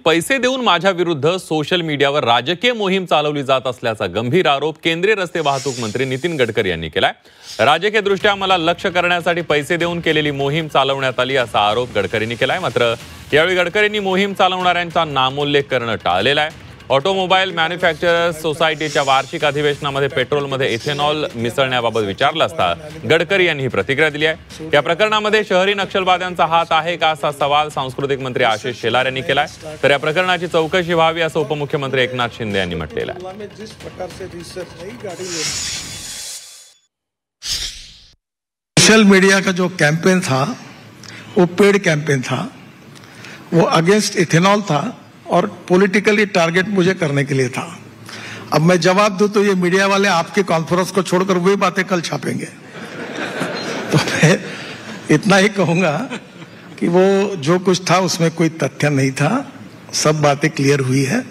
पैसे देऊन माझ्या विरुद्ध सोशल मीडियावर राजकीय मोहीम चालवली जात असल्याचा गंभीर आरोप केंद्रीय रस्ते वाहतूक मंत्री नितीन गडकरी यांनी केलाय। राजकीय दृष्ट्या मला लक्ष्य करण्यासाठी पैसे देऊन केलेली मोहीम चालवण्यात आली असा आरोप गडकरींनी केलाय। मात्र यावेळी गडकरींनी मोहीम चालवणाऱ्यांचा नामोल्लेख करणं टाळलेलं आहे। ऑटोमोबाईल मॅन्युफॅक्चरर्स सोसायटीच्या वार्षिक अधिवेशनामध्ये पेट्रोलमध्ये इथेनॉल मिसळण्याबाबत विचारलं असता गडकरी यांनी ही प्रतिक्रिया दिली आहे। या प्रकरणामध्ये शहरी नक्षलवाद्यांचा हात आहे का असा सवाल सांस्कृतिक मंत्री आशिष शेलार यांनी केलाय। तर या प्रकरणाची चौकशी व्हावी असं उपमुख्यमंत्री एकनाथ शिंदे यांनी म्हटलेलं आहे। सोशल मीडिया का जो कैंपेन था वो पेड कैंपेन था, वो अगेंस्ट इथेनॉल था और पॉलिटिकली टारगेट मुझे करने के लिए था। अब मैं जवाब दूं तो ये मीडिया वाले आपकी कॉन्फ्रेंस को छोड़कर वही बातें कल छापेंगे। तो मैं इतना ही कहूंगा कि वो जो कुछ था उसमें कोई तथ्य नहीं था, सब बातें क्लियर हुई है।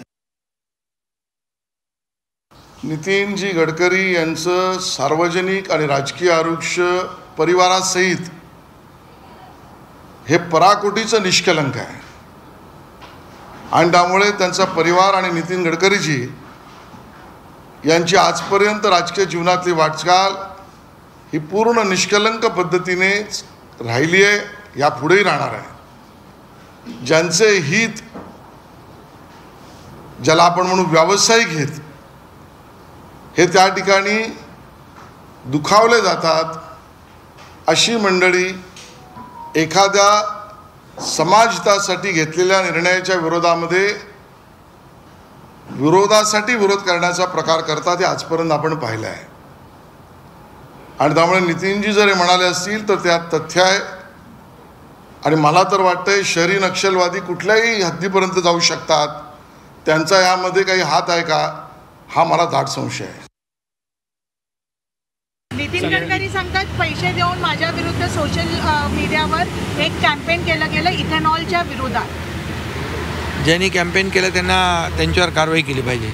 नितीन जी गडकरी यांचं सार्वजनिक आणि राजकीय आयुष्य परिवारासहित हे पराकोटीचं निष्कलंक आहे आणि त्यामुळे त्यांचा परिवार आणि नितीन गडकरीजी यांची आजपर्यंत राजकीय जीवनातली वाटचाल ही पूर्ण निष्कलंक पद्धतीने राहिली आहे, यापुढेही राहणार आहे। ज्यांचे हित, ज्याला आपण म्हणू व्यावसायिक हित, हे त्या ठिकाणी दुखावले जातात, अशी मंडळी एखाद्या समाजहितासाठी घेतलेल्या निर्णयाच्या विरोधासाठी विरोध करण्याचा प्रकार करतात, हे आजपर्यंत आपण पाहिलं आहे। आणि त्यामुळे नितीनजी जर हे म्हणाले असतील तर त्यात तथ्य आहे। आणि मला तर वाटतंय शहरी नक्षलवादी कुठल्याही हद्दीपर्यंत जाऊ शकतात, त्यांचा यामध्ये काही हात आहे का, हा मला दाट संशय आहे। नितीन गडकरी सांगतात पैसे देऊन माझ्या विरुद्ध सोशल मीडियावर एक कॅम्पेन केलं गेलं इथेनॉलच्या विरोधात। ज्यांनी कॅम्पेन केलं त्यांना त्यांच्यावर कारवाई केली पाहिजे।